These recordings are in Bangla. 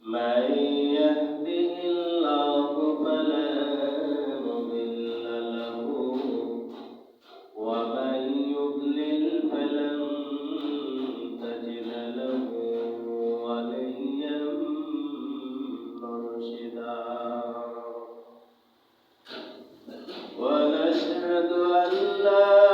من يهده الله فلا مضل له ومن يضلل فلن تجد له وليا مرشدا ونشهد أن لا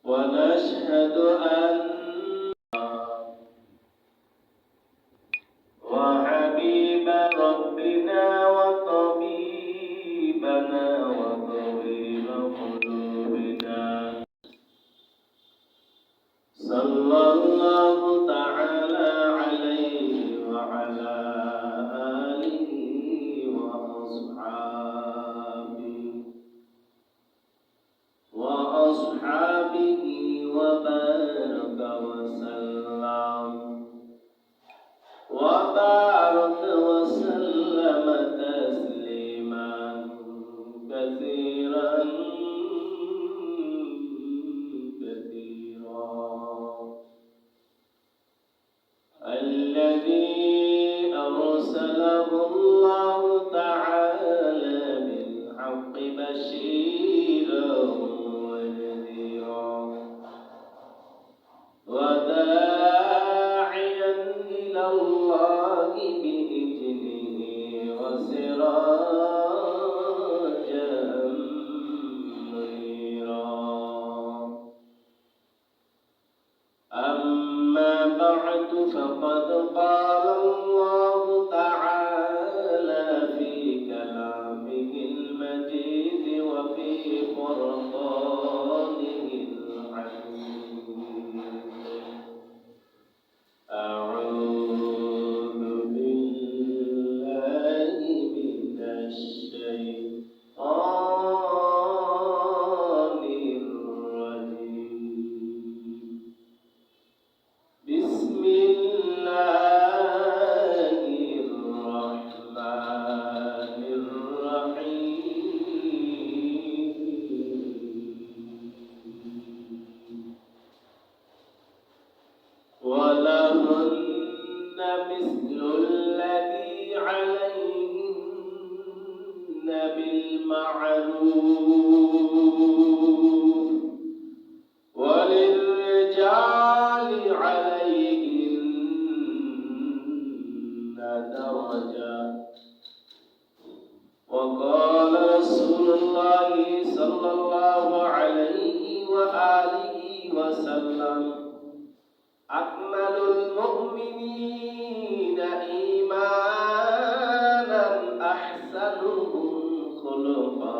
ونشهد أن وحبيب ربنا وطبيبنا وطبيب قلوبنا صلى الله تعالى عليه وعلى آله وأصحابه وبارك وسلم تسليما كثيرا الذي أرسله الله تعالى بالحق بشيرا ونذيرا وداعيا إلى الله بإذنه وسراجا منيرا أما بعد فقد قال الله تعالى في كلامه المجيد وفي فرقانه الحميد أعوذ بالله من الشيطان الرجيم بسم الله الرحمن الرحيم ولهن مثل الذي عليهن بالمعروف وللرجال عليهن درجة وقال رسول الله صلى الله عليه وآله وسلم أكمل المؤمنين إيمانا أحسنهم خلقا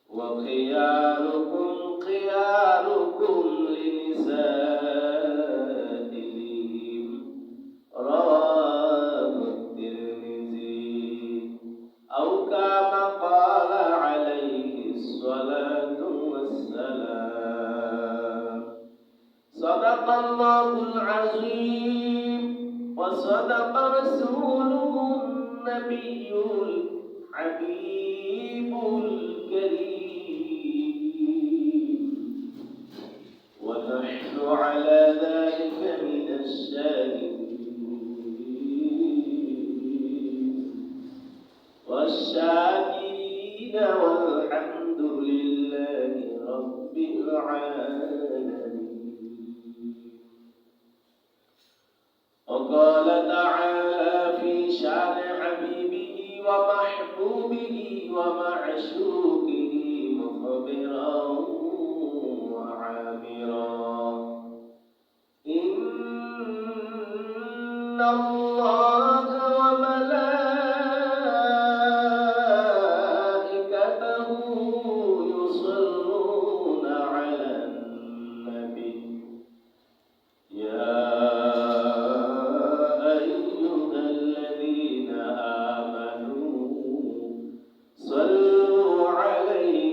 وخياركم خياركم لنسائهم رواه الترمذي أو كما قال عليه الصلاة والسلام صدق الله العظيم وصدق رسوله النبي الحبيب الكريم ونحن على ذلك من الشاهدين والشاكرين والحمد لله رب العالمين وقال تعالى في شان حبيبه ومحبوبه ومعشوقه مخبرا وعامرا إن الله وملائكته يصلون على النبي يا أيها الذين آمنوا صلوا عليه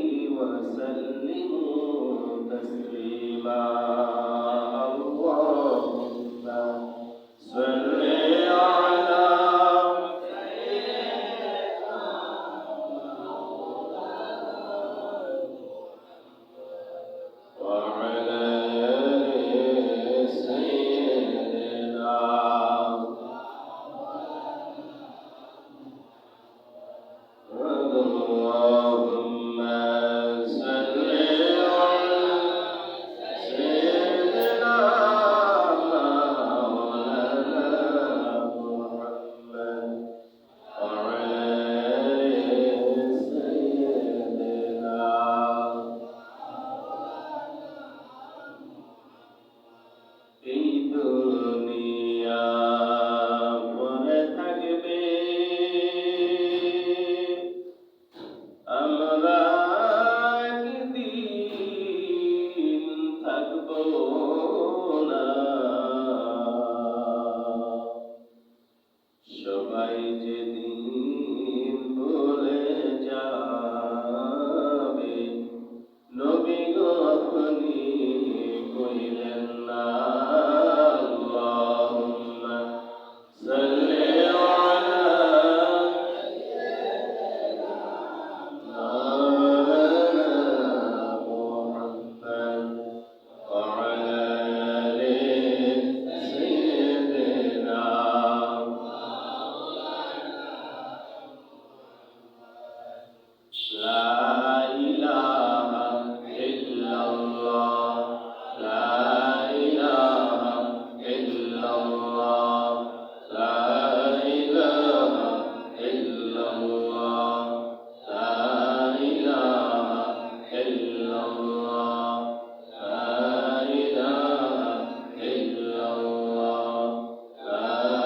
اللهم صل على سيدنا مولانا محمد وعلى سيدنا এই দুনিয়া পড়ে থাকবে আমরা একদিন থাকবো না সবাই যেদিন ভুলে যাবে নবী গো আপনি কইলেন না আল্লাহুম্মা সাল্লি আলা مولانا محمد وعلى آل سيدنا لا إله إلا الله لا إله إلا الله لا إله إلا الله لا إله إلا الله لا إله إلا الله لا إله إلا الله لا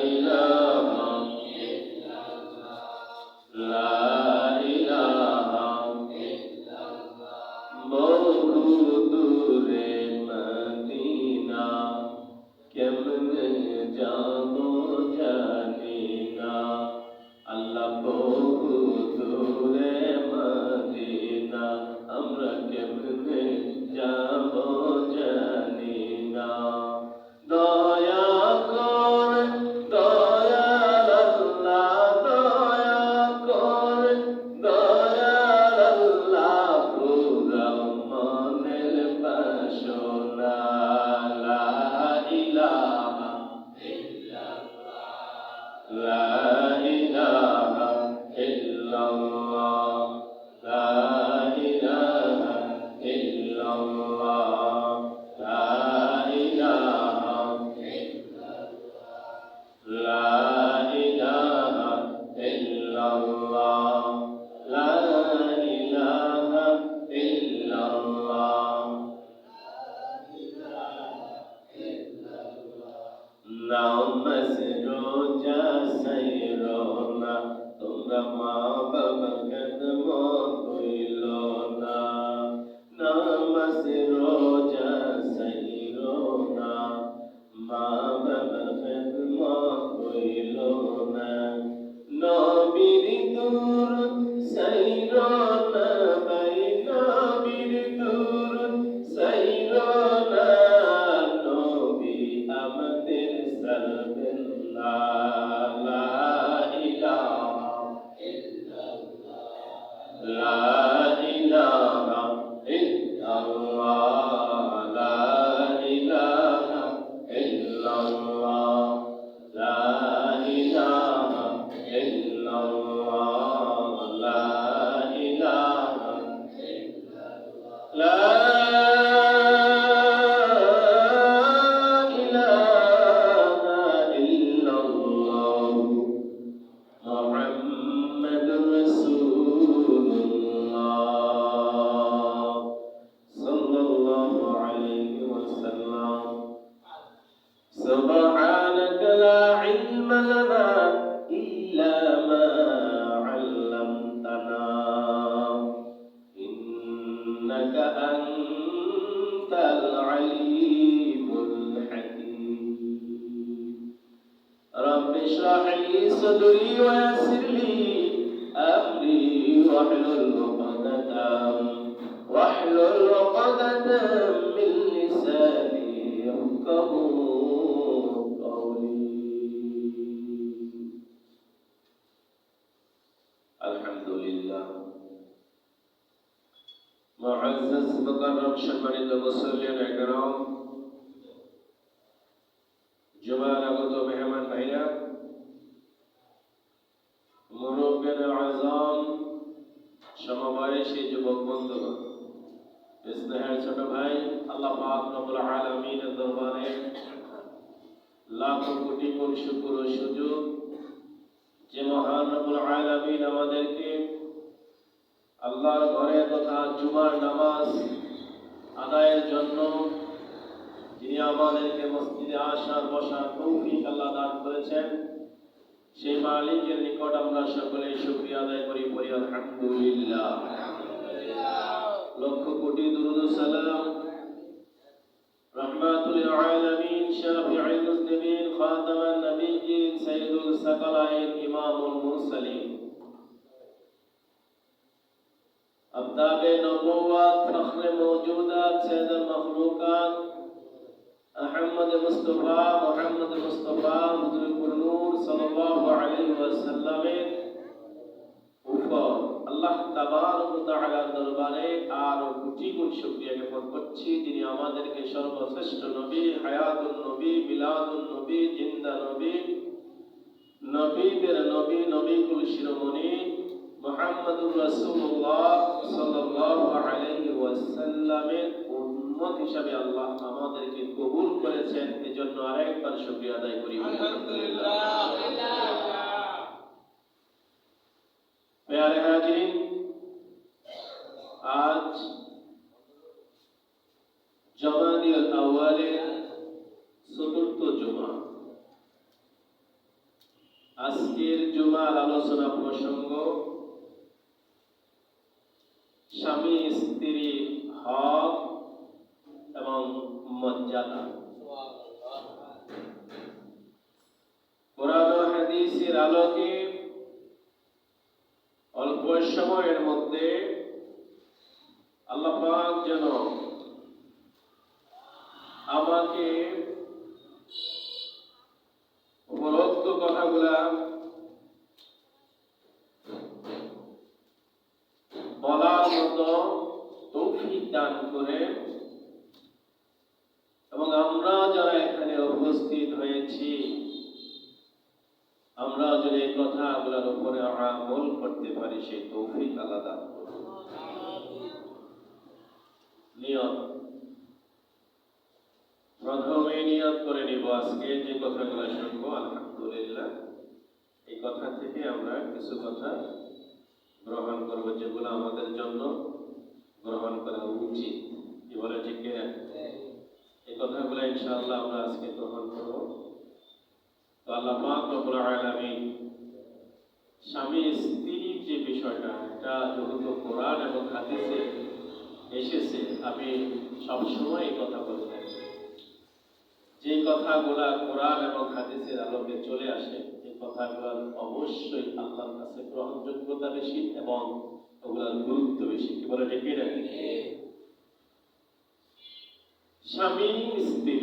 إله إلا الله لا إله إلا الله বহু দূরে মদিনা কেমনে যাব জানি না আল্লাহ বহু দূরে মদিনা আমরা কেমনে যাব জানি না দয়া করে দয়াল আল্লাহ দয়া করে দয়াল আল্লাহ পুরাও মনের বাসনা লা ইলাহা লা ইলাহা ইল্লাল্লাহ লা ইলাহা ইল্লাল্লাহ লা ইলাহা লা ইলাহা ইল্লাল্লাহ লা ইলাহা ইল্লাল্লাহ নামাজ রোজা সাইরো না তোমরা মা বাবা খেদমত কইল না নামাজ রোজা সাইরো না মা বাবা খেদমত কইল না নবীর দুরূদ সাইরো না ভাই নবীর দুরূদ সাইরো না নবী আমাদের সালবেন না লা ইলাহা লা ইলাহা ইল্লাল্লাহ লা ইলাহা ইল্লাল্লাহ লা ইলাহা ইল্লাল্লাহ লা ইলাহা লা ইলাহা ইল্লাল্লাহ মুহাম্মাদুর রাসূলুল্লাহ সাল্লাল্লাহু আলাইহি ওয়াসাল্লাম সুবহানাকা লা ইলমা লানা ইল্লা মা 'আল্লামতানা ইন্নাকা আনতাল আলিমুল হাকীম রব্বি ইশরাহ লি সাদরি ওয়া ইয়াসসির লি আমরি واحلل عقدة من لساني يفقهوا قولي الحمد لله معزز مكرم সম্মানিত মুসল্লিয়ান একরাম জুমার আগত মেহমান ভাইরা আজম, সমবয়সী যুবক বন্ধুগণ, স্নেহের ছোট ভাই, আল্লাহ পাক রব্বুল আলামিনের দরবারে লাখ কোটি কোটি শুকর ও সুযোগ যে মহান রব্বুল আলামিন আমাদেরকে আল্লাহর ঘরে তথা জুমার নামাজ আদায়ের জন্য যিনি আমাদেরকে মসজিদে আসার বসার তৌফিক আল্লাহ দান করেছেন, সেই মালিকের নিকট আমরা সকলে শুকরিয়া আদায় করি, বলি আলহামদুলিল্লাহ। লক্ষ কোটি দুরূদ ও সালাম রাহমাতুল লিল আলামিন, শাফিউল মুসলিমিন, খাতামান নবিয়্যিন, সাইয়্যিদুল সাকালাইন, ইমামুল মুরসালিন, আবদাবে নবুওয়াত, ফখরে মওজুদাত, সাইয়্যিদুল মাখলুকাত, আহমদ মুস্তাফা হুজুরুল নূর সাল্লাল্লাহু আলাইহি ওয়াসাল্লামের উপর আল্লাহ তাবারক ওয়া তাআলার দরবারে আরো কোটি কোটি শুকরিয়া জ্ঞাপন করছি, যিনি আমাদেরকে সর্বশ্রেষ্ঠ নবী, হায়াতুন নবী, মিলাদুন নবী, জিন্দা নবী, নবীদের নবী, নবীকুল শিরোমণি মুহাম্মদুর রাসূলুল্লাহ সাল্লাল্লাহু আলাইহি ওয়াসাল্লামের উম্মত হিসাবে আল্লাহ আমাদেরকে কবুল করেছেন। এজন্য আরেকবার শুকরিয়া আদায় করি, আলহামদুলিল্লাহ। প্যারে হাজিরিন, আজ জামাদিউল আউয়ালের চতুর্থ জুমা। আজকের জুমার আলোচনা প্রসঙ্গ স্বামী স্ত্রীর হক এবং মর্যাদা। কোরআন ও হাদিসের আলোকে অল্প সময়ের মধ্যে আল্লাহ পাক যেন আমাকে উপরোক্ত কথাগুলা বলার মতো তৌফিক দান করে এবং আমরা যারা এখানে উপস্থিত হয়েছি আমরা যদি এই কথাগুলোর উপরে আমল করতে পারি, সেই তৌফিক আল্লাহ দান করুন। নিয়ত, প্রথমে নিয়ত করে নিব আজকে যে কথাগুলো শুনবো আলহামদুলিল্লাহ এই কথা থেকে আমরা কিছু কথা গ্রহণ করব, যেগুলো আমাদের জন্য গ্রহণ করা উচিত। কি বলে, ঠিক কিনা? এই কথাগুলো ইনশাআল্লাহ আমরা আজকে গ্রহণ করব। তো আল্লাহ পাক রব্বুল আলামিন স্বামী স্ত্রীর যে বিষয়টা, এটা যেহেতু কোরআন এবং হাদিসে এসেছে, আমি সবসময় এই কথা বলে থাকি, যে কথাগুলা কোরআন এবং হাদিসের আলোকে চলে আসে এই কথাগুলোর অবশ্যই আল্লাহর কাছে গ্রহণযোগ্যতা বেশি এবং ওগুলোর গুরুত্ব বেশি। কি বলে, ঠিক কিনা? স্বামী স্ত্রী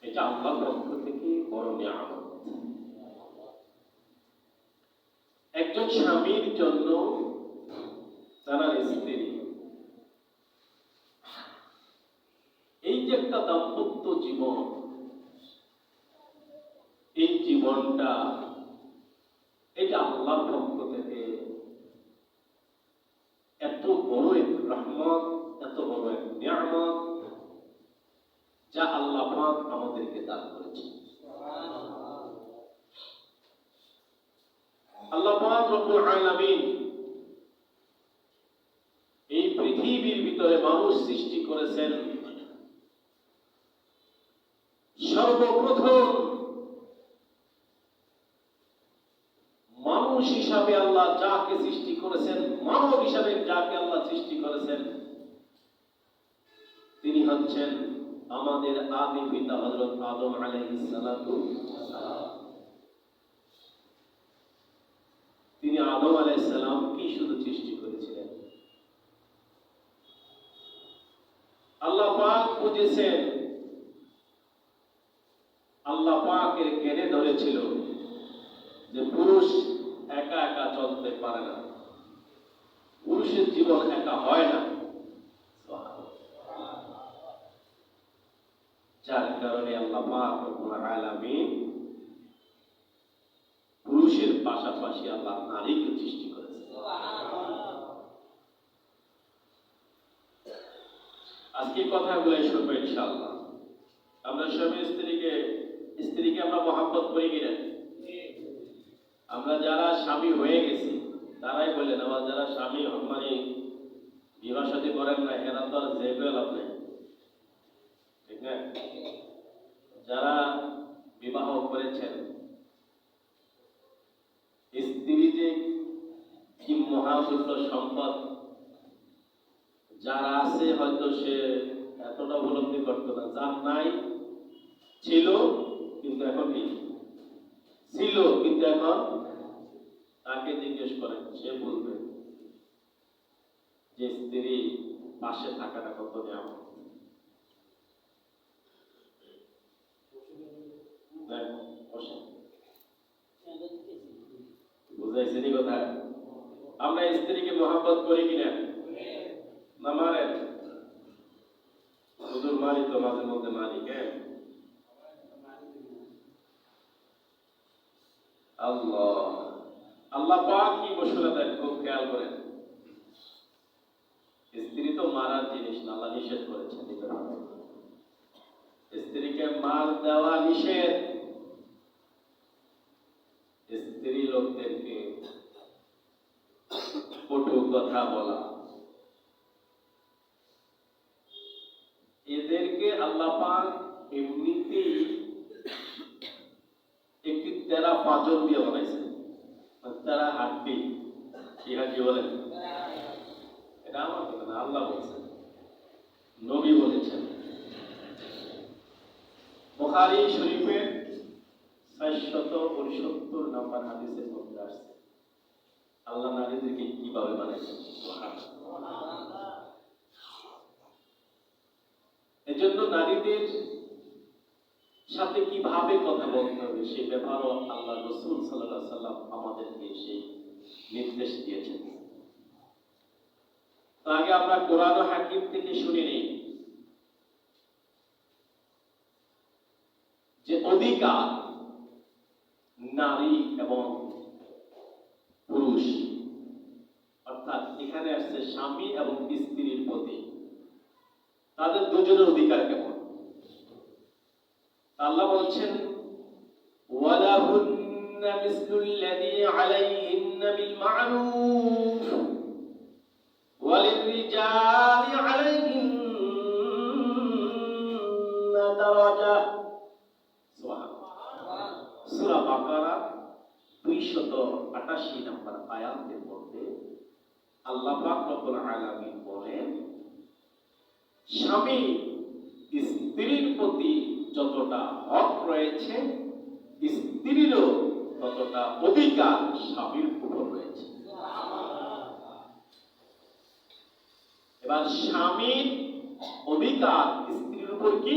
এটা আল্লাহর পক্ষ থেকে বড় নিয়ামত। একজন স্বামীর জন্য তার স্ত্রী, এই যে একটা দাম্পত্য জীবন, এই জীবনটা এটা আল্লাহর পক্ষ থেকে এত বড় এক রহমত, এত বড় এক নিয়ামত যা আল্লাহ পাক আমাদেরকে দান করেছেন। আল্লাহ পাক রব্বুল আলামিন এই পৃথিবীর ভিতরে মানুষ সৃষ্টি করেছেন। সর্বপ্রথম মানুষ হিসাবে আল্লাহ যাকে সৃষ্টি করেছেন, মানব হিসাবে যাকে আল্লাহ সৃষ্টি করেছেন, তিনি হচ্ছেন আমাদের আদি পিতা হযরত আদম আলাইহিস সালাতু ওয়াসসালাম। তিনি আদম আলাইহিস সালাম কি শুধু সৃষ্টি করেছিলেন, আল্লাহ পাক বুঝেছেন, আল্লাহ পাকের জ্ঞানে ধরেছিল যে পুরুষ একা একা চলতে পারে না, পুরুষের জীবন একা হয় না। যার কারণে আল্লাহ পাক রব্বুল আলামিন পুরুষের পাশাপাশি পাশাপাশি আল্লাহ নারীকে সৃষ্টি করেছে। আজকে কথাগুলো শুনবো ইনশাআল্লাহ। আমরা স্বামী স্ত্রীকে আমরা মহাব্বত করি কিনা? আমরা যারা স্বামী হয়ে গেছি তারাই বললেন, আবার যারা স্বামী মানে বিবাহ সাথী করেন না এরা তো আর যে লাভ নেই, ঠিক না? যারা বিবাহ করেছেন, স্ত্রী যে কি মহামূল্য সম্পদ, যারা আছে হয়তো সে এতটা উপলব্ধি করতো না। যার নাই ছিল কিন্তু এখন কি ছিল কিন্তু এখন তাকে জিজ্ঞেস করেন, সে বলবে যে স্ত্রী পাশে থাকাটা কত নিয়ামত। বুঝাইছে নি কথা? আমরা স্ত্রীকে মহাব্বত করি কিনা? না মারেন? হুজুর মারি তো, মাঝে মধ্যে মারি। কেন? আল্লাহ পাক কি ঘোষণা দেন খুব খেয়াল করেন। স্ত্রী তো মারার জিনিস না, আল্লাহ নিষেধ করেছেন। স্ত্রীকে মার দেওয়া নিষেধ। স্ত্রী লোকদেরকে কটু কথা বলা, এদেরকে আল্লাহ পাক এমনিতেই একটি তেরা পাঁচন দিয়ে বানাইছেন। তেরা হাড্ডি, কি হাড্ডি বলেন? এটা আমার কথা না, আল্লাহ বলছেন, নবী বলেছেন। বুখারী শরীফের 669 নম্বর হাদিসের মধ্যে আসছে আল্লাহ নারীদেরকে কিভাবে বানাইছেন। এজন্য নারীদের সাথে কিভাবে কথা বলতে হবে সে ব্যাপারও আল্লাহ রাসূল সাল্লাল্লাহু আলাইহি সাল্লাম আমাদেরকে সেই নির্দেশ দিয়েছেন। তো আগে আমরা কোরআন ও হাদিস থেকে শুনে নেই যে অধিকার নারী এবং পুরুষ, অর্থাৎ এখানে আসছে স্বামী এবং স্ত্রীর প্রতি তাদের দুজনের অধিকার কেমন। আল্লাহ বলছেন, ওয়ালাহুন্না মিসলুল্লাযী আলাইহিন্না বিল মা'রুফ ওয়ালিররিজালি আলাইহিন্না দারাজা। সুবহানাল্লাহ। সূরা বাকারা 288 নম্বর আয়াতের মধ্যে আল্লাহ পাক রব্বুল আলামিন বলেন, স্বামী স্ত্রীর প্রতি যতটা হক রয়েছে স্ত্রীরও ততটা অধিকার স্বামীর উপর রয়েছে। এবার স্বামীর অধিকার স্ত্রীর উপর কি?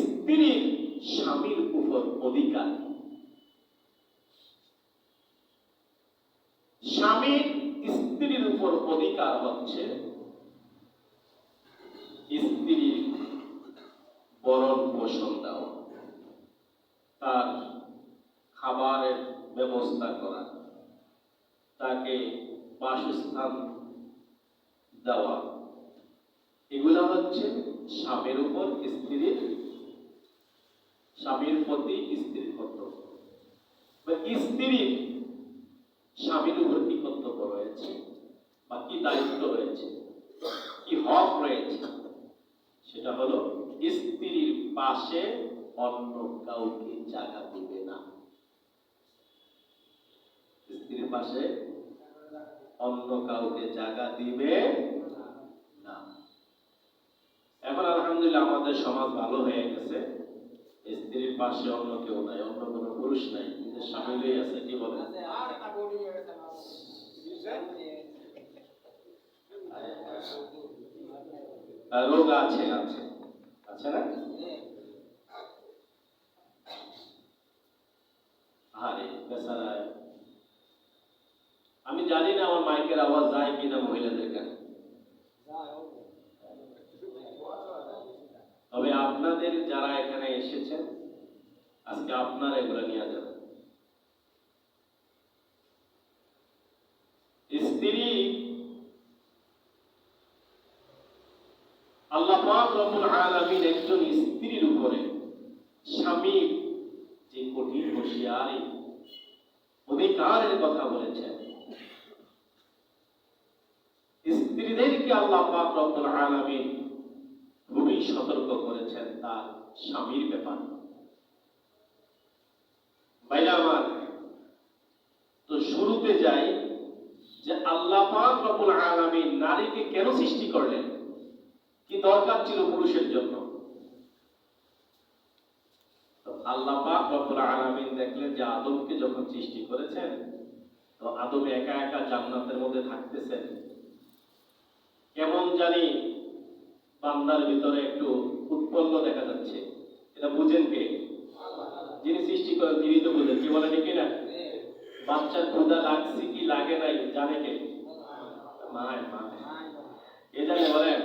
স্ত্রীর স্বামীর উপর অধিকার। স্বামীর স্ত্রীর উপর অধিকার হচ্ছে স্ত্রীর ভরণ পোষণ দেওয়া, তার খাবারের ব্যবস্থা করা, তাকে বাসস্থান দেওয়া, এগুলা হচ্ছে স্বামীর উপর স্বামীর প্রতি স্ত্রীর কর্তব্য। স্ত্রীর স্বামীর উপর কি কর্তব্য রয়েছে বা কি দায়িত্ব রয়েছে, কি হক রয়েছে, সেটা হলো স্ত্রীর পাশে অন্য কাউকে জায়গা দিবে না। স্ত্রীর পাশে অন্য কাউকে জায়গা দিবে না। এখন আলহামদুলিল্লাহ আমাদের সমাজ ভালো হয়ে গেছে, স্ত্রীর পাশে অন্য কেউ নাই, অন্য কোনো পুরুষ নাই, নিজের স্বামীই আছে। কি বলে? রোগ আছে আছে আছে না? আরে বেচারা, আমি জানি না আমার মাইকের আওয়াজ যায় কিনা মহিলাদের কাছে, তবে আপনাদের যারা এখানে এসেছেন আজকে আপনারা এগুলো নিয়ে যাবেন। একজন স্ত্রীর উপরে স্বামীর যে কঠিন হুঁশিয়ারি অধিকারের কথা বলেছেন। স্ত্রীদেরকে আল্লাহ পাক রব্বুল আলামিন খুবই সতর্ক করেছেন তার স্বামীর ব্যাপারে। ভাইরা আমার, তো শুরুতে যাই যে আল্লাহ পাক রব্বুল আলামিন নারীকে কেন সৃষ্টি করলেন, কি দরকার ছিল পুরুষের জন্য? আল্লাহ পাক রব্বুল আলামিন দেখলেন যে আদমকে যখন সৃষ্টি করেছেন, তো আদম একা একা জান্নাতের মধ্যে থাকতেছেন, কেমন জানি বান্দার ভিতরে একটু উৎপন্ন দেখা যাচ্ছে। এটা বুঝেন কে? যিনি সৃষ্টি করেন তিনি তো বুঝেন। কি বলেন কি না? বাচ্চার ক্ষুধা লাগছে কি লাগে নাই জানে কে? মায় এ জানে। বলেন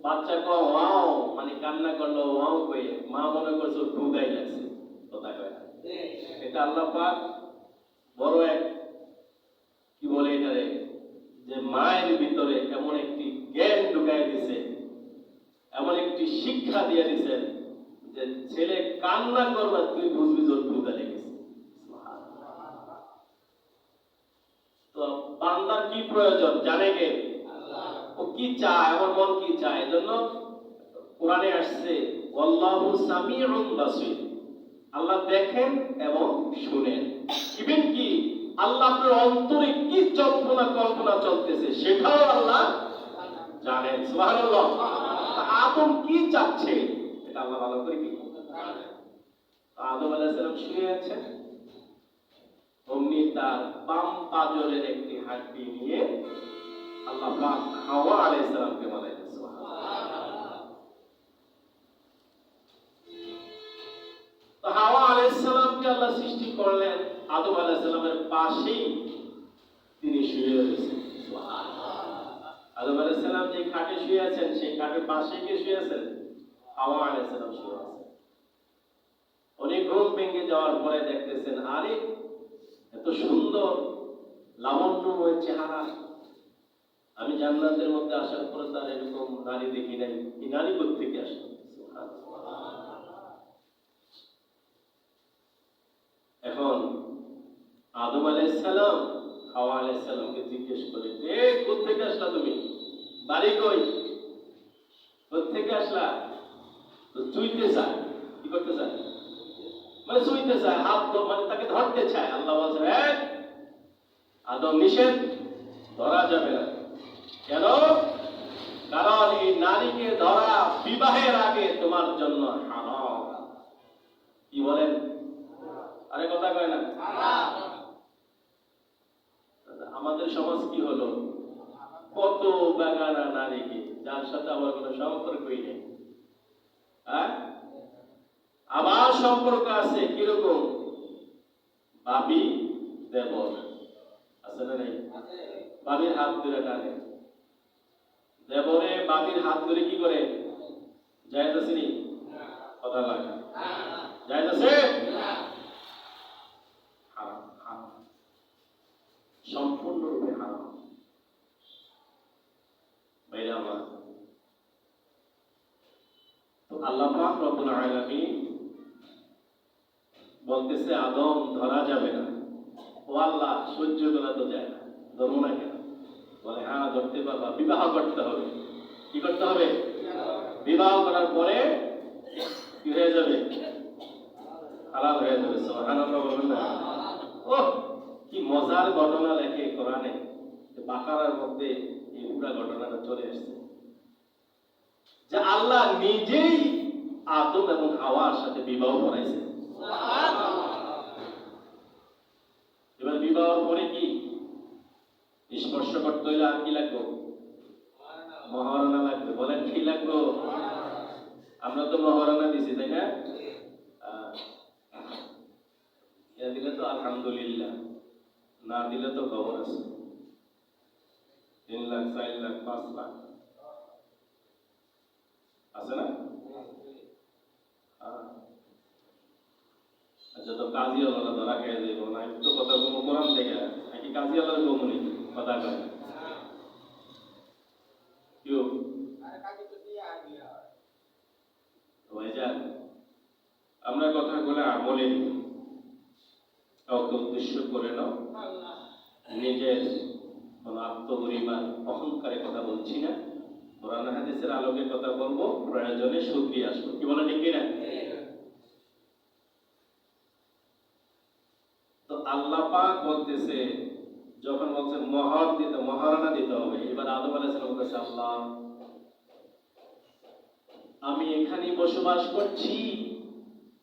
বাচ্চা কো ওয়াও মানে কান্না করলো ওয়াও কয়ে, মা মনে করছে ক্ষুধাই লাগছে, কথা কয় না। এটা আল্লাহ পাক বড় এক কি বলে এটারে, যে মায়ের ভিতরে এমন একটি জ্ঞান ঢুকাই দিছে, এমন একটি শিক্ষা দিয়ে দিছেন যে ছেলে কান্না করবে তুই বুঝবি তোর ক্ষুধা লেগেছে। তো বান্দার কি প্রয়োজন জানে কে? ও কি চায়, আমার মন কি চায়। এজন্য কোরআনে আসছে আল্লাহু সামিউন বাসীর, আল্লাহ দেখেন এবং শুনেন। ইভেন কি আল্লাহ আপনার অন্তরে কি যন্ত্রণা কল্পনা চলতেছে সেটাও আল্লাহ জানেন। সুবহানাল্লাহ। আদম কি চাচ্ছে এটা আল্লাহ ভালো করে কি জানেন। আদম আলাইহিস সালাম শুয়ে আছেন, অমনি তার বাম পাজরের একটি হাড্ডি নিয়ে আল্লাহ পাক হাওয়া আলাইহিস সালামকে বানাইলেন। সুবহানাল্লাহ। তো হাওয়া আলাইহিস সালামকে আল্লাহ সৃষ্টি করলেন, আদম আলাইহিস সালামের পাশেই তিনি শুয়ে রয়েছেন। সুবহানাল্লাহ। আদম আলাইহিস সালাম যে খাটে শুয়ে আছেন সেই খাটের পাশে কে শুয়ে আছেন? হাওয়া আলাইহিস সালাম শুয়ে আছেন। অনেক ঘুম ভেঙে যাওয়ার পরে দেখতেছেন আরে এত সুন্দর লাবণ্যময় চেহারা, আমি জান্নাতের মধ্যে আসার পরে তার এরকম নারী দেখি নাই, এই নারী কোথেকে আসলো? এখন আদম আলাইহিস সালাম হাওয়া আলাইহিস সালামকে জিজ্ঞেস করে, এ কোথেকে আসলা তুমি, বাড়ি কই, কোথেকে আসলা? তো চুইতে চায়, কি করতে চায়? মানে চুইতে চায়, হাত মানে তাকে ধরতে চায়। আল্লাহ বলছে আদম নিষেধ, ধরা যাবে না। কেন? কারণ এই নারীকে ধরা বিবাহের আগে তোমার জন্য হারাম। কি বলেন? আরে কথা কয় না। আমাদের সমাজ কি হলো, কত বেগানা নারীকে যার সাথে আমার কোনো সম্পর্কই নেই, হ্যাঁ আবার সম্পর্ক আছে কিরকম, ভাবি দেবর আছে না নাই? ভাবির হাত ধরে টানে, দেবরে বাবির হাত ধরে কি করে? জায়েজ আছে নি? কথা লাগে জায়েজ আছে? হারাম, হারাম, সম্পূর্ণরূপে হারাম। ভাইরা আমার, তো আল্লাহ পাক রব্বুল আলামিন বলতেছে আদম ধরা যাবে না। ও আল্লাহ সহ্য করা তো যায় না, ধরবো না কেন? বলে হ্যাঁ ধরতে পারবা, বিবাহ করতে হবে। কি করতে হবে? বিবাহ করার পরে কি হয়ে যাবে? হালাল হয়ে যাবে। সুবহানাল্লাহ বলবেন না? ওহ কি মজার ঘটনা লেখে কোরআনে, বাকারার মধ্যে এই পুরো ঘটনাটা চলে আসছে যে আল্লাহ নিজেই আদম এবং হাওয়ার সাথে বিবাহ করাইছেন। এবার বিবাহ করে কি স্পর্শ করতে হইলে আর কি লাগবে? মহারণা লাগবে। বলেন কি লাগবে? আমরা তো মহারণা দিছি তাই না? দিলে তো আলহামদুলিল্লাহ, না দিলে তো খবর আছে। 3 লাখ 4 লাখ 5 লাখ আছে না? আচ্ছা, তো কাজী আল্লাহ ধরা খেয়ে যাইব না, একটু কথা কোনো কোরআন থেকে নাকি কাজী আল্লাহ কমুনি কথা কয় কেউ আমলে কাউকে উদ্দেশ্য করে নাও, নিজের কোন আত্মগরিমা অহংকারের কথা বলছি না, কোরআন হাদিসের আলোকে কথা বলবো, প্রয়োজনে শুকরিয়া আসবো। কি বলে ঠিক কিনা? তো আল্লাহ পাক বলতেছে, যখন বলছে মহারণা দিতে হবে, এবার আদম আলাইহিস সালাম বলতেছে, আল্লাহ আমি এখানে বসবাস করছি,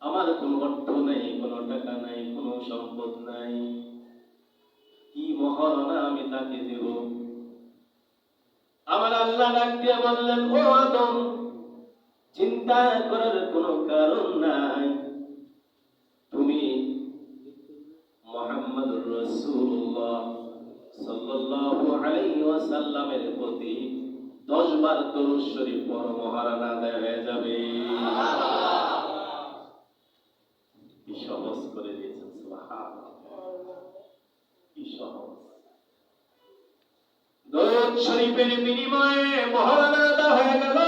আমার কোনো অর্থ নাই, কোনো টাকা নাই, কোনো সম্পদ নাই, কি মহারণা আমি তাকে দেব? আমার আল্লাহ ডাক দিয়ে বললেন, ও আদম, চিন্তা করার কোনো কারণ নাই, তুমি মুহাম্মদুর রাসূলুল্লাহ সাল্লাল্লাহু আলাইহি ওয়াসাল্লামের প্রতি 10 বার দরুদ শরীফ পড়ো, মহারণা আদায় হয়ে যাবে। কি সহজ করে দিয়েছেন, সুবহানাল্লাহ, কি সহজ। দরুদ শরীফের বিনিময়ে মহারণা আদায় হয়ে গেল,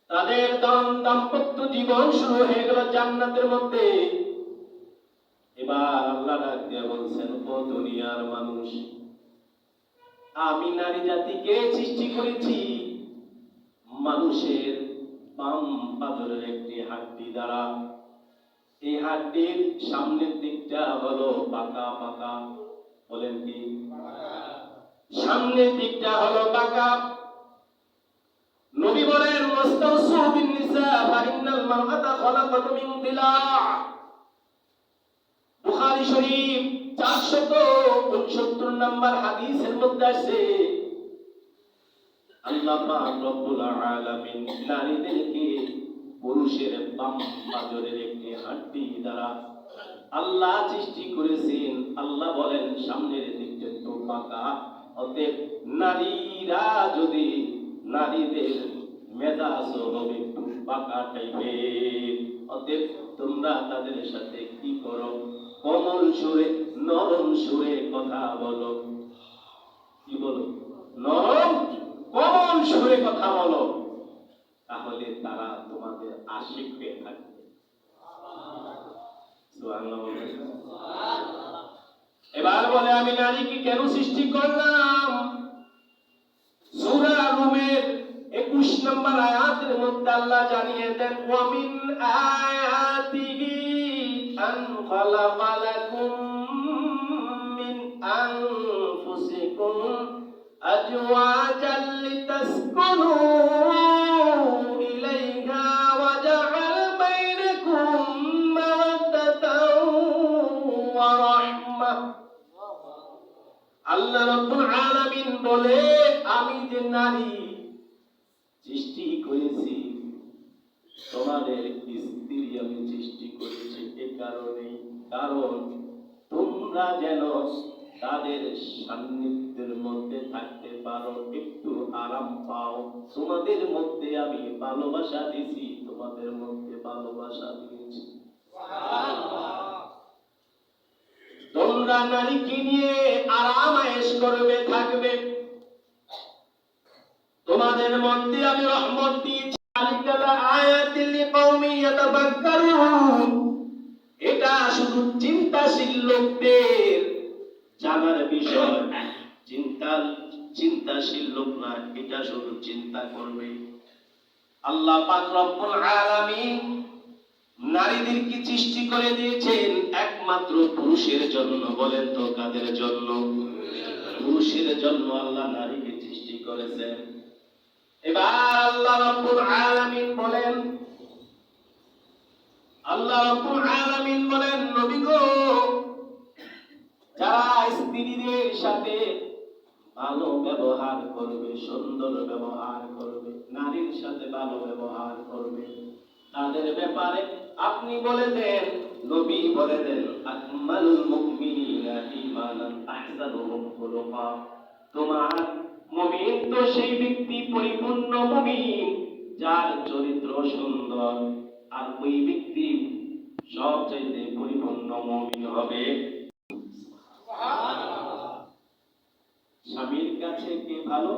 তাদের দাম্পত্য জীবন শুরু হয়ে গেল জান্নাতের মধ্যে। এবার আল্লাহ ডাক দিয়ে বলছেন, ও দুনিয়ার মানুষ, আমি নারী জাতিকে সৃষ্টি করেছি মানুষের বাম পাজরের একটি হাড্ডি দ্বারা। এই হাড্ডির সামনের দিকটা হলো পাকা পাকা, বলেন কি? সামনের দিকটা হলো পাকা। নবী বলেন, মুস্তাউসু বিন নিসা ফা ইন্নাল মারআতা খালাকাতু মিন দিলা'। বুখারী শরীফ 469 নম্বর হাদিসের মধ্যে আছে, আল্লাহ পাক রব্বুল আলামিন নারীদেরকে পুরুষের বাম পাজরের একটি হাড্ডি দ্বারা আল্লাহ সৃষ্টি করেছেন। আল্লাহ বলেন, সামনের দিকটা তো পাকা, অতএব নারীরা যদি, নারীদের মেজাজ হবে একটু পাকা টাইপের, অতএব তোমরা তাদের সাথে কি করো? কোমল সুরে, নরম সুরে কথা বলো। কি বলো? নরম কোমল সুরে কথা বলো, তাহলে তারা তোমাদের আশিক হয়ে থাকবে। এবার বলে, আমি নারীকে কেন সৃষ্টি করলাম? সূরা রুমের 21 নম্বর আয়াতের মধ্যে আল্লাহ জানিয়ে দেন, ওয়া মিন আয়াতিহি আন খালাকা লাকুম মিন আনফুসিকুম আজওয়াজান লিতাসকুনু ইলাইহা ওয়া জাআল বাইনাকুম মাওয়াদ্দাতাও ওয়া রাহমাহ। আল্লাহ রাব্বুল আলামিন বলে, আমি যে নারী সৃষ্টি করেছি, তোমাদের স্ত্রী আমি সৃষ্টি করেছি এই কারণে, কারণ তোমরা যেন তাদের সান্নিধ্যের মধ্যে থাকতে পারো, একটু আরাম পাও। তোমাদের মধ্যে আমি ভালোবাসা দিয়েছি, তোমাদের মধ্যে ভালোবাসা দিয়েছি। তোমরা নারীকে নিয়ে আরাম আয়েশ করবে, থাকবে, তোমাদের মধ্যে আমি রহমত দিয়েছি। এটা শুধু চিন্তাশীল লোকদের জানার বিষয়। চিন্তাশীল লোক না, এটা শুধু চিন্তা করবে। আল্লাহ পাক রব্বুল আলামিন নারীদেরকে সৃষ্টি করে দিয়েছেন একমাত্র পুরুষের জন্য। বলেন তো কাদের জন্য? পুরুষের জন্য আল্লাহ নারীকে সৃষ্টি করেছেন। এবার আল্লাহ রাব্বুল আলামিন বলেন, আল্লাহ রাব্বুল আলামিন বলেন, নবী গো, যারা স্ত্রীদের সাথে ভালো ব্যবহার করবে, সুন্দর ব্যবহার করবে, নারীর সাথে ভালো ব্যবহার করবে, তাদের ব্যাপারে আপনি বলে দেন, নবী বলে দেন, আকমালুল মুমিনিনা ঈমানান আহসানুহুম খুলুকা। তোমার মুমিন তো সেই ব্যক্তি পরিপূর্ণ মুমিন যার চরিত্র সুন্দর, আর ওই ব্যক্তি সবচেয়ে পরিপূর্ণ মুমিন হবে। স্বামীর কাছে কে ভালো?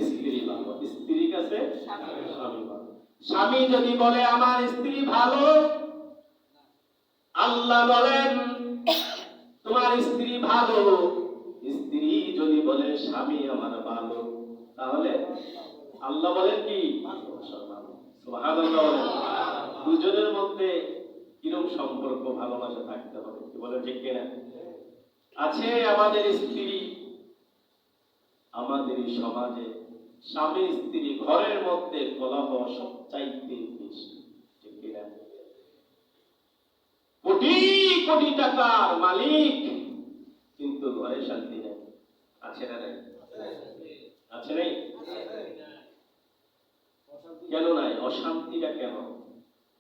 স্ত্রী ভালো। স্ত্রীর কাছে স্বামী ভালো। স্বামী যদি বলে আমার স্ত্রী ভালো, আল্লাহ বলেন তোমার স্ত্রী ভালো। স্ত্রী যদি বলে স্বামী আমার ভালো, তাহলে আল্লাহ বলেন কি সুবহানাল্লাহ বলেন। দুজনের মধ্যে কিরকম সম্পর্ক ভালোবাসা থাকতে হবে, কি বলেন ঠিক কিনা? আছে আমাদের স্ত্রী, আমাদের সমাজে স্বামী স্ত্রী ঘরের মধ্যে কলহ সবচাইতে বেশি, ঠিক কিনা? কোটি কোটি টাকার মালিক, কিন্তু ঘরে শান্তি নেই। আছে না নাই? আছে নাই? কেন নাই? অশান্তিটা কেন?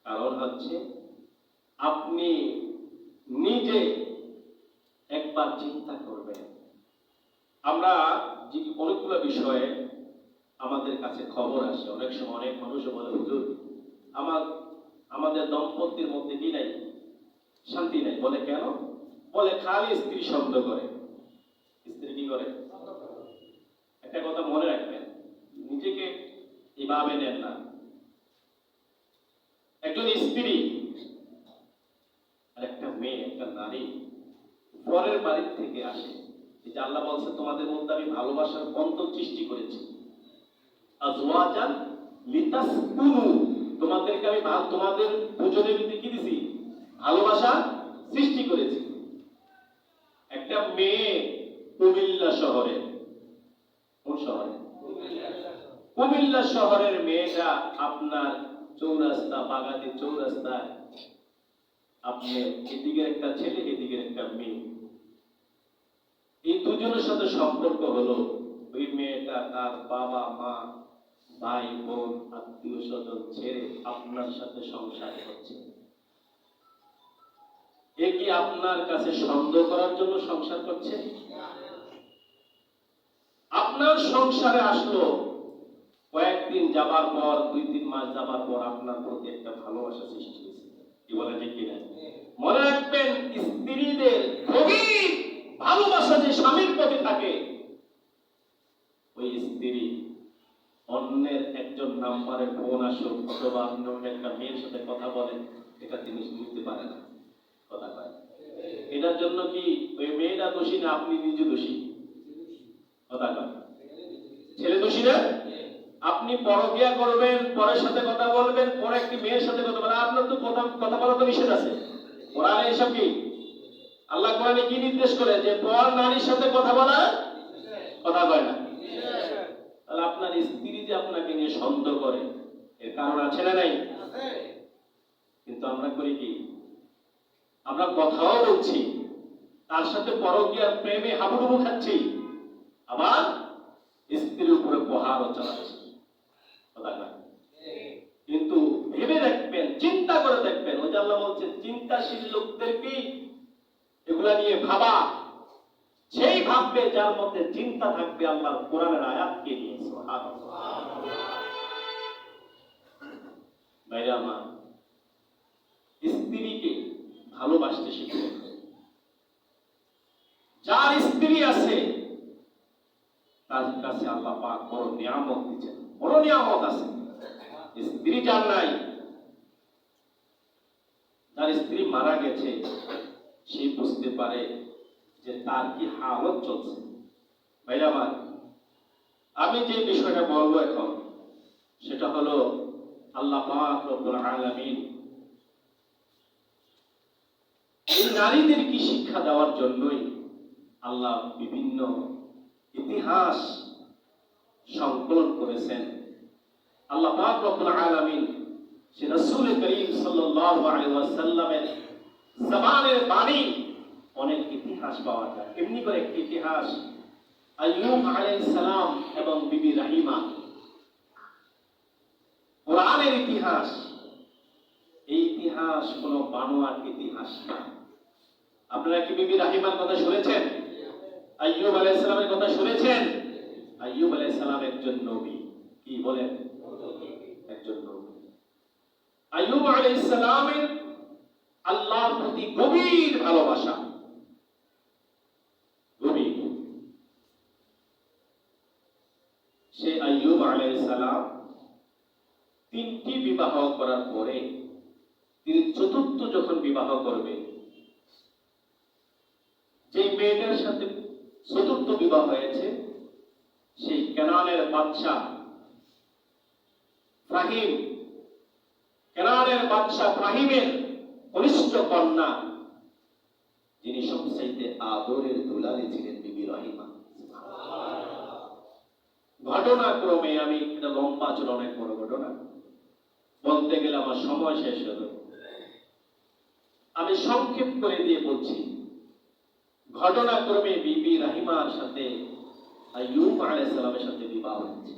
কারণ হচ্ছে আপনি নিজে একবার চিন্তা করবেন। আমরা যে অনেকগুলো বিষয়ে আমাদের কাছে খবর আসে, অনেক সময় অনেক মানুষ বলে হুজুর আমাদের দম্পতির মধ্যে কি নাই, শান্তি নাই। বলে কেন? বলে খালি স্ত্রী শব্দ করে। স্ত্রী কি করে? একটা কথা মনে রাখবেন, নিজেকে এভাবে নেন না। একজন স্ত্রী আর একটা মেয়ে, একটা নারী পরের বাড়ির থেকে আসে। এই যে আল্লাহ বলছে তোমাদের মধ্যে আমি ভালোবাসার বন্ধন সৃষ্টি করেছি, আজওয়াজান লিতাসকুনু, তোমাদেরকে আমি তোমাদের দুজনের মধ্যে কি দিছি? ভালোবাসা সৃষ্টি করেছি। একটা মেয়ে কুমিল্লা শহরে, কোন শহরে? কুমিল্লা শহরের মেয়েটা আপনার চৌরাস্তা, বাগাতি চৌরাস্তায়, আপনি এদিকে একটা ছেলে এদিকে একটা মেয়ে, এই দুজনের সাথে সম্পর্ক হলো। ওই মেয়েটা তার বাবা মা ভাই বোন আত্মীয় স্বজন ছেড়ে আপনার সাথে সংসার করছে। এ কি আপনার কাছে সন্দেহ করার জন্য সংসার করছে? আপনার সংসারে আসলো, কয়েকদিন যাবার পর, 2-3 মাস যাবার পর আপনার প্রতি একটা ভালোবাসা সৃষ্টি হয়েছে, কি বলে ঠিক কিনা? মনে রাখবেন, স্ত্রীদের গভীর ভালোবাসা যে স্বামীর প্রতি থাকে, ওই স্ত্রী অন্যের একজন নাম্বারে ফোন আসুক অথবা অন্য একটা মেয়ের সাথে কথা বলে, এটা তিনি বুঝতে পারে না, কথা কয়। এটার জন্য কি ওই মেয়েটা দোষী না আপনি নিজে দোষী? কথা কয়। ছেলে দোষী না? আপনি পরকিয়া করবেন, পরের সাথে কথা বলবেন, পরে একটি মেয়ের সাথে কথা বলবেন, আপনার তো কথা বলা তো নিষেধ আছে কোরআনে। এসব কি আল্লাহ কোরআনে কি নির্দেশ করে? যে পর নারীর সাথে কথা বলা, কথা কয় না। তাহলে আপনার স্ত্রী যে আপনাকে নিয়ে সন্দেহ করে, এর কারণ আছে না নাই? কিন্তু আমরা করি কি? আমরা কথাও বলছি, তার সাথে পরকীয়ার প্রেমে হাবুডুবু খাচ্ছি, আবার স্ত্রীর উপরে প্রহারও চালাচ্ছি, কথা না। কিন্তু ভেবে দেখবেন, চিন্তা করে দেখবেন, ওই যে আল্লাহ বলছে চিন্তাশীল লোকদেরকে এগুলা নিয়ে ভাবা, সেই ভাববে যার মধ্যে চিন্তা থাকবে আল্লাহর কোরআনের আয়াতকে নিয়ে। সুবহানাল্লাহ। ভাইরা আমার, স্ত্রীকে ভালোবাসতে শিখুন। যার স্ত্রী আছে তার কাছে আল্লাহ পাক বড় নিয়ামত দিয়েছেন, বড় নিয়ামত আছে। স্ত্রী যার নাই, যার স্ত্রী মারা গেছে, সে বুঝতে পারে যে তার কি হালত চলছে। ভাইরা আমার, আমি যে বিষয়টা বলবো এখন, সেটা হলো আল্লাহ পাক রব্বুল আলামিন এই নারীদেরকে শিক্ষা দেওয়ার জন্যই আল্লাহ বিভিন্ন ইতিহাস সংকলন করেছেন। আল্লাহ পাক রব্বুল আলামিন সে রাসূল করিম সাল্লাল্লাহু আলাইহি ওয়াসাল্লামের জবানের বাণী অনেক ইতিহাস পাওয়া যায়। এমনি করে একটি ইতিহাস আইয়ুব আলাইহিস সালাম এবং বিবি রাহিমা, কোরআনের ইতিহাস। এই ইতিহাস কোনো বানোয়াট ইতিহাস না। আপনারা কি বিবি রাহিমার কথা শুনেছেন? আইয়ুব আলাইহিস সালামের কথা শুনেছেন? আইয়ুব আলাইহিস সালাম একজন নবী, কি বলেন? একজন নবী। আইয়ুব আলাইহিস সালামের আল্লাহর প্রতি গভীর ভালোবাসা, গভীর। সে আইয়ুব আলাইহিস সালাম 3টি করার পরে তিনি চতুর্থ যখন বিবাহ করবে, যে মেয়েটার সাথে চতুর্থ বিবাহ হয়েছে সেই কেনানের বাদশাহ ফাহিম, কেনানের বাদশাহ ফাহিমের কনিষ্ঠ কন্যা, যিনি সবচাইতে আদরের দুলারি ছিলেন বিবি রহিমা। ঘটনাক্রমে, আমি এটা লম্বা ছিল, অনেক বড় ঘটনা, বলতে গেলে আমার সময় শেষ হবে, আমি সংক্ষেপ করে দিয়ে বলছি। ঘটনাক্রমে বিবি রহিমার সাথে আইয়ুব আলাইহিস সালামের সাথে বিবাহ হয়েছে।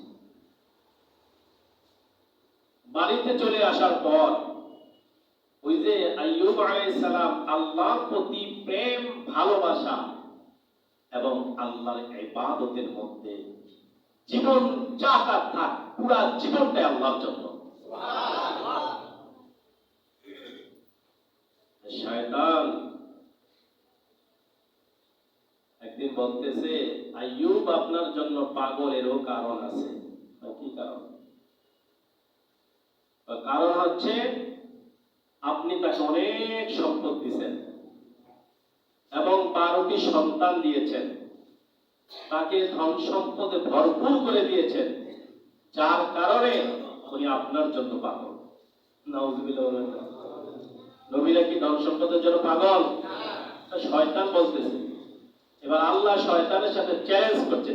বাড়িতে চলে আসার পর ওই যে আইয়ুব আলাইহিস সালাম আল্লাহর প্রতি প্রেম, ভালোবাসা এবং আল্লাহর ইবাদতের মধ্যে জীবন চাকার থাক, পুরা জীবনটাই আল্লাহর জন্য। শয়তান একদিন বলতেছে, আইয়ুব আপনার জন্য পাগল, এরও কারণ আছে। কি কারণ? কারণ হচ্ছে আপনি তাকে অনেক সম্পদ দিয়েছেন এবং 12টি সন্তান দিয়েছেন, তাকে ধন সম্পদে ভরপুর করে দিয়েছেন, যার কারণে উনি আপনার জন্য পাগল। নাউযুবিল্লাহ বলেন না। নবীরা কি ধন সম্পদের জন্য পাগল? শয়তান বলতেছে। এবার আল্লাহ শয়তানের সাথে চ্যালেঞ্জ করছে,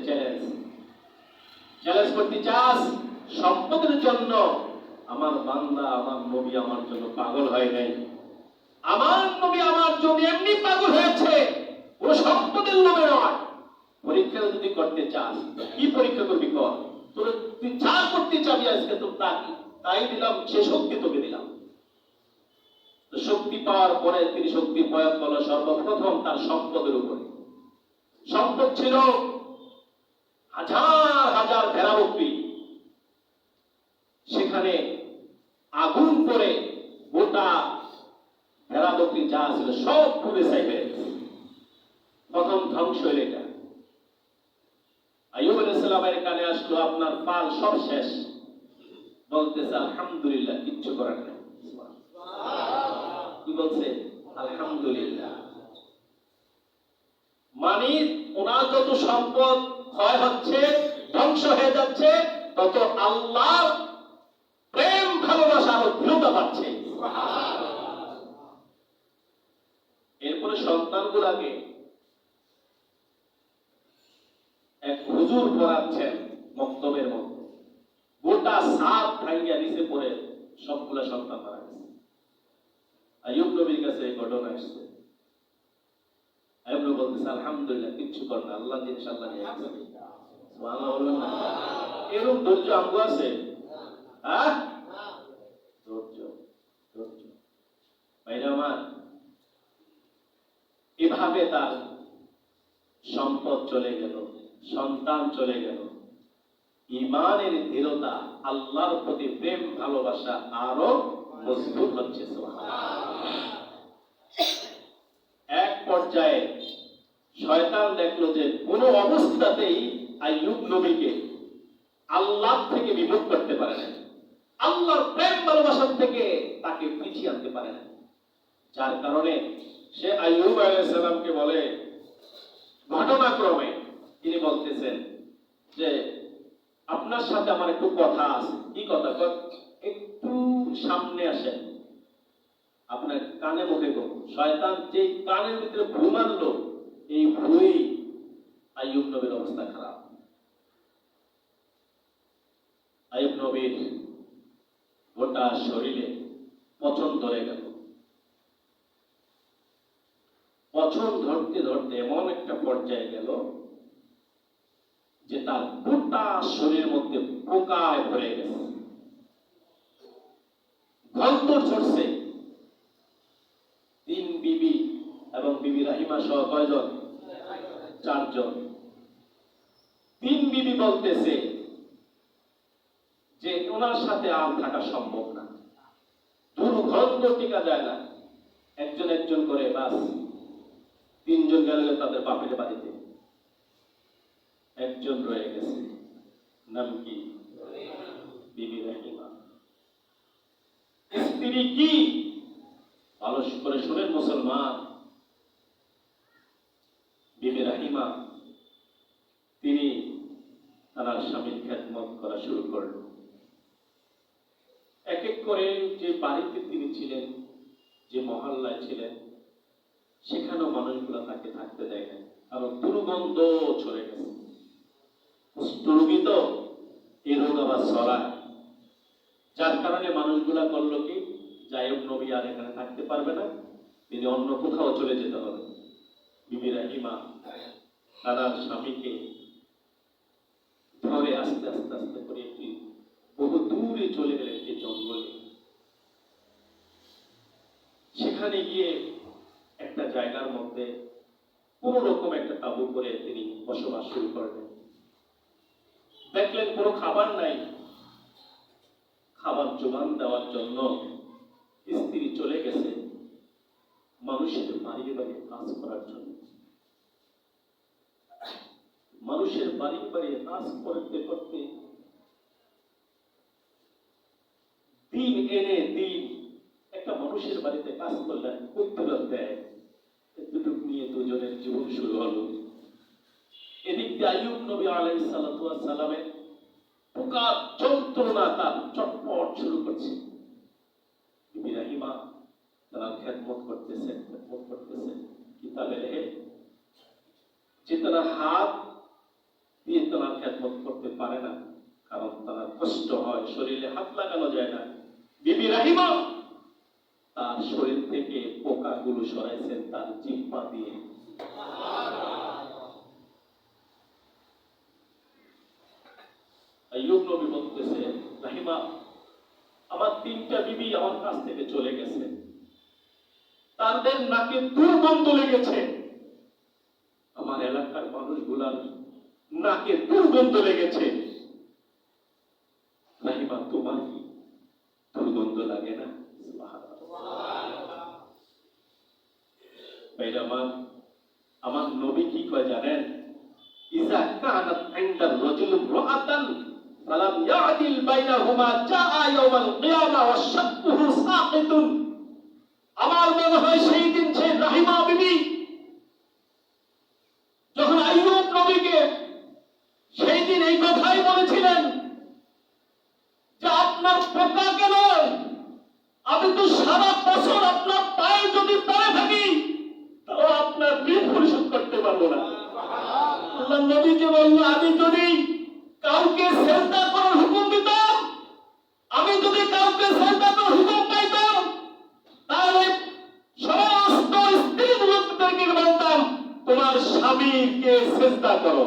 চ্যালেঞ্জ করতে চাস সম্পদের জন্য? আমার বান্দা, আমার নবী আমার জন্য পাগল হয় নাই। আমার নবী আমার জন্য এমনি পাগল হয়েছে, কোন সম্পদের লোভে নয়। পরীক্ষা যদি করতে চাস, কি পরীক্ষা করবি কর, তুই যা করতে চাবি আজকে তো তাই দিলাম, সে শক্তি তোকে দিলাম। শক্তি পাওয়ার পরে তিনি শক্তি প্রয়োগ করলো সর্বপ্রথম তার সম্পদের উপরে। সম্পদ ছিল হাজার হাজার ভেড়া বকরি, সেখানে আগুন করে গোটা ভেড়া বকরি যা ছিল সব পুড়ে ছাই হয়ে গেছে। প্রথম ধ্বংস হইল এটা। আইয়ুব আলাইহিস সালামের কানে আসলো, আপনার পাল সব শেষ। বলতেছে আলহামদুলিল্লাহ, কিচ্ছু করার নেই। কি বলছে? আলহামদুলিল্লাহ। মানে ওনার যত সম্পদ ক্ষয় হচ্ছে, ধ্বংস হয়ে যাচ্ছে, তত আল্লাহর প্রেম, ভালোবাসা আরো দৃঢ়তা পাচ্ছে। এরপরে সন্তানগুলাকে এক হুজুর পড়াচ্ছেন মক্তবের মধ্যে, গোটা সাত ভাইয়া নিচে পড়ে সবগুলা সন্তান মারা গেছে। আইয়ুব নবীর কাছে এই ঘটনা আসছে। আইয়ুব নবী বলতেছে আলহামদুলিল্লাহ, কিচ্ছু কর না, আল্লাহ জিনিস আল্লাহ নিয়ে আসছে। সুবহানাল্লাহ বলবেন না? এরকম ধৈর্য আমগো আছে? হ্যাঁ, ধৈর্য। ভাইরা আমার, এভাবে তার সম্পদ চলে গেল, সন্তান চলে গেল, ইমানের দৃঢ়তা, আল্লাহর প্রতি প্রেম, ভালোবাসা আরো মজবুত হচ্ছে। এক পর্যায়ে শয়তান দেখলো যে কোন অবস্থাতেই আইয়ুব নবীকে আল্লাহ থেকে বিমুখ করতে পারে না, আল্লাহর প্রেম ভালোবাসা থেকে তাকে পিছিয়ে আনতে পারে না। যার কারণে সে আইয়ুব আলাইহিস সালামকে বলে, ঘটনাক্রমে তিনি বলতেছেন যে আপনার সাথে আমার একটু কথা আছে। কি কথা? একটু সামনে আসেন, আপনার কানে মুখে গো। শয়তান যে কানের ভিতরে ভু মারলো, এই ভুই আইয়ুব নবীর অবস্থা খারাপ। আইয়ুব নবীর গোটা শরীরে পচন ধরে গেল। পচন ধরতে ধরতে এমন একটা পর্যায়ে গেল যে তার গোটা শরীরের মধ্যে পোকায় ভরে গেছে, গন্ধ ছড়ছে। 3 বিবি এবং বিবি রাহিমা সহ কয়জন? 4 জন। 3 বিবি বলতেছে যে ওনার সাথে আর থাকা সম্ভব না, দুর্গন্ধ টিকা যায় না। একজন একজন করে বাস 3 জন গেল তাদের বাপের বাড়িতে, একজন রয়ে গেছে। নাম কি? বিবি রাহিমা। স্ত্রী কি ভালো করে শুনেন মুসলমান। বিবি রাহিমা তিনি তার স্বামীর খেদমত করা শুরু করল। এক এক করে যে বাড়িতে তিনি ছিলেন, যে মহল্লায় ছিলেন, সেখানেও মানুষগুলো তাকে থাকতে দেয় না, কারণ দুর্গন্ধ ছড়ে গেছে। কুষ্ঠরোগী তো এই রোগ আবার ছড়ায়, যার কারণে মানুষগুলা করলো কি, জায়ব নবী আর এখানে থাকতে পারবে না, তিনি অন্য কোথাও চলে যেতে হবে। বিবি রাহিমা তার স্বামীকে ধরে আস্তে আস্তে আস্তে করে একটি বহু দূরে চলে গেলেন, একটি জঙ্গলে। সেখানে গিয়ে একটা জায়গার মধ্যে কোন রকম একটা তাঁবু করে তিনি বসবাস শুরু করলেন। দেখলেন কোনো খাবার নাই, খাবার জোগান দেওয়ার জন্য স্ত্রী চলে গেছে মানুষের বাড়ি বাড়ি কাজ করার জন্য। মানুষের বাড়ি বাড়ি কাজ করতে করতে দিন এনে দিন একটা মানুষের বাড়িতে কাজ করলেন, উত্তর দেয়, এতটুকু নিয়ে দুজনের জীবন শুরু হলো। এদিক দিয়ে আইয়ুব নবী আলাইহিস সালাতু ওয়াস সালামের পোকা যন্ত্রণা তার চটপট শুরু করছে। বিবি রাহিমা তারা খেদমত করতেছেন কিতাবে রেখে, যে তারা হাত দিয়ে তারা খেদমত করতে পারে না, কারণ তারা কষ্ট হয়, শরীরে হাত লাগানো যায় না। বিবি রাহিমা তার শরীর থেকে পোকাগুলো সরাইছেন তার জিহ্বা দিয়ে। আইয়ুব নবী বলতেছে, রাহিমা আমার 3টা বিবি আমার কাছ থেকে চলে গেছে, তাদের নাকে দুর্গন্ধ লেগেছে, আমার এলাকার মানুষগুলার নাকে দুর্গন্ধ লেগেছে। রাহিমা তোমার কি দুর্গন্ধ লাগে না? আমার নবী কি কয় জানেন? ইযা কানাত ইনদা রাজুল রাআতান ফালাম ইয়াদিল বাইনাহুমা জাআ ইয়াওমাল কিয়ামা ওয়া শাক্কুহু সাকিতুন। আমার মনে হয় সেই দিন সে রাহিমা বিবি যখন আইয়ুব নবীকে সেই দিন এই কথাই বলেছিলেন যে আপনার পোকা কেন, আমি তো সারা বছর আপনার পায়ে যদি পড়ে থাকি তাও আপনার ঋণ পরিশোধ করতে পারবো না। আল্লাহ নবীকে বলল, আমি যদি কাউকে সেজদা করার হুকুম দিতাম, আমি যদি কাউকে সেজদা করার হুকুম পাইতাম, তাহলে সমস্ত স্ত্রী লোকদেরকে বলতাম তোমার স্বামীকে সেজদা করো।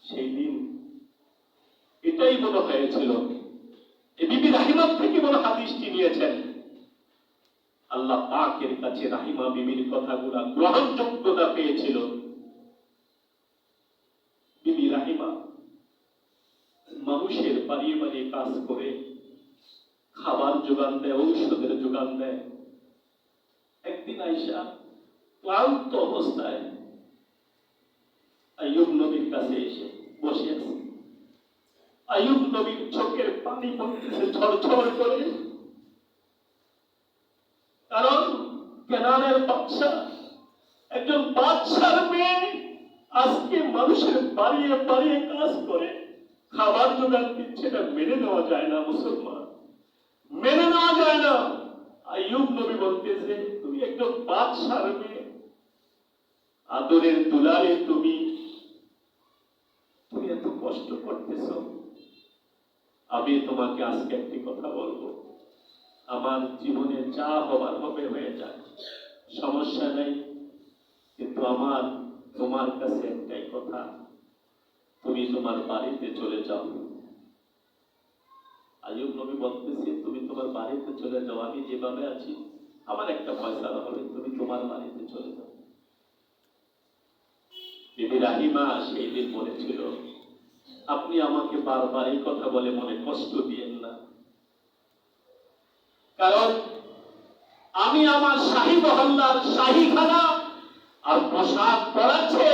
সেই দিন এটাই মনে হয়েছিল। এই বিবি রাহিমার থেকে বড় হাদিসটি নিয়েছেন। আল্লাহ পাকের কাছে রাহিমা বিবির কথাগুলা গ্রহণযোগ্যতা পেয়েছিল। বিবি রাহিমা মানুষের বাড়ি বাড়ি কাজ করে খাবার যোগান দেয়, ঔষধের যোগান দেয়। একদিন আয়েশা ক্লান্ত অবস্থায় আইয়ুব নবীর কাছে এসে বসে আছে। আইয়ুব নবীর চোখের পানি পড়তেছে ঝরঝর করে, কারণ কেনানের বাদশা, একজন বাদশার মেয়ে আজকে মানুষের বাড়িয়ে বাড়িয়ে কাজ করে খাবার জোগান দিচ্ছে, এটা মেনে নেওয়া যায় না মুসলমান, মেনে নেওয়া যায় না। আইয়ুব নবী বলতেছে, তুমি একজন বাদশার মেয়ে, আদরের দুলারে তুমি এত কষ্ট করতেছ। আমি তোমাকে আজকে একটি কথা বলবো, আমার জীবনে যা হবার হবে হয়ে যায়, সমস্যা নেই, কিন্তু আমার তোমার কাছে একটাই কথা, তুমি তোমার বাড়িতে চলে যাও। আইয়ুব নবী বলতেছে, তুমি তোমার বাড়িতে চলে যাও, আমি যেভাবে আছি আমার একটা ফয়সালা হবে, তুমি তোমার বাড়িতে চলে যাও। বিবি রাহিমা সেই দিন বলেছিল, আপনি আমাকে বারবার এই কথা বলে মনে কষ্ট দিয়েন না, কারণ আমি আমার শাহী মহল্লার শাহী খানা আর পোশাক পরাচ্ছে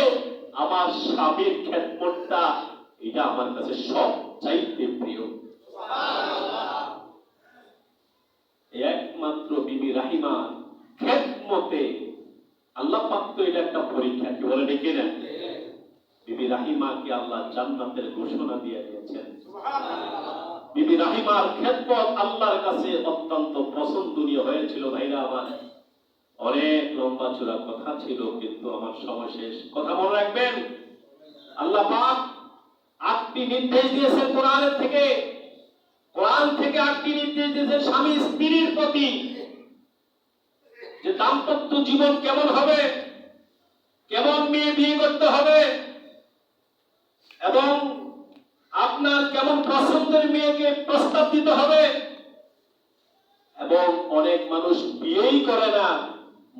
আমার স্বামীর খেদমতটা, এটা আমার কাছে সব চাইতে প্রিয়। একমাত্র বিবি রাহিমা খেদমতে আল্লাহ পাক তো এটা একটা পরীক্ষা, কি বলে ডেকে না? বিবি রাহিমাকে আল্লাহ জান্নাতের ঘোষণা দিয়ে দিয়েছেন। বিবি রাহিমার খেদমত আল্লাহর কাছে অত্যন্ত পছন্দনীয় হয়েছিল। ভাইরা আমার, অনেক লম্বা চূড়া কথা ছিল, কিন্তু আমার সময় শেষ। কথা মনে রাখবেন, আল্লাহ পাক 8টি নির্দেশ দিয়েছেন কোরআনের থেকে। কোরআন থেকে 8টি নির্দেশ দিয়েছেন স্বামী স্ত্রীর প্রতি, যে দাম্পত্য জীবন কেমন হবে, কেমন মেয়ে বিয়ে করতে হবে, এবং আপনার কেমন পছন্দের মেয়েকে প্রস্তাব দিতে হবে। এবং অনেক মানুষ বিয়েই করে না,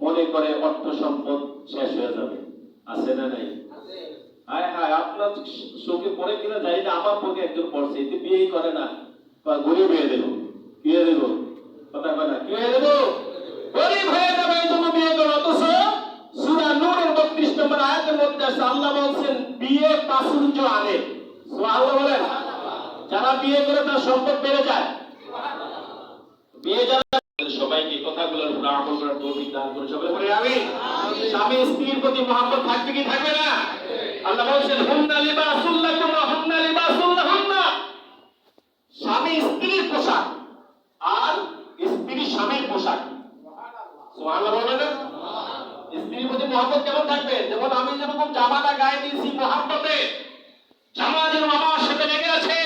মনে করে অর্থ সম্পদ শেষ হয়ে যাবে। আছে না নাই? হায় হায়, আপনার চোখে পড়ে কিনা জানি না, আমার পক্ষে একজন পড়ছে, এতে বিয়েই করে না, গরিব হয়ে দেবো। কি হয়ে দেবো? কথা কয় না, কি হয়ে দেবো? গরিব হয়ে যাবে, এই জন্য বিয়ে করো। অথচ সূরা নূরের 32 নম্বর আয়াতের মধ্যে আছে, আল্লাহ বলছেন বিয়ে প্রাচুর্য আনে। সুবহানাল্লাহ বলেন। যারা বিয়ে করে তার সম্পদ বেড়ে যায়। বিয়ে যারা, সবাইকে কথাগুলোর উপর আমল করার তৌফিক দান করুন। সবাই বলে আমিন। স্বামী স্ত্রীর প্রতি মহব্বত থাকবে কি থাকবে না? আল্লাহ বলেন হুন্না লিবাসুল লাকুম ওয়া হুন্না লিবাসুল লাহুন্না। স্বামী স্ত্রীর পোশাক আর স্ত্রী স্বামীর পোশাক। সুবহানাল্লাহ বলেন না? স্ত্রীর প্রতি মহব্বত কেমন থাকবে? যেমন আমি যেরকম জামাটা গায়ে দিয়েছি মহব্বতে, জামা যেন আমার সাথে লেগে আছে,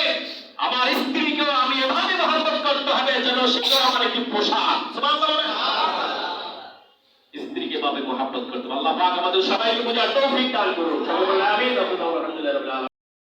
আমার স্ত্রীকেও আমি এভাবে মহব্বত করতে হবে যেন সেটাও আমার একটি পোশাক। সুবহানাল্লাহ বলেন। স্ত্রীকে ভাবে মহব্বত করতে হবে। আল্লাহ পাক আমাদের সবাইকে বোঝার তৌফিক দান করুন। সবাই বলে আমিন। আলহামদুলিল্লাহ রাব্বিল আলামিন।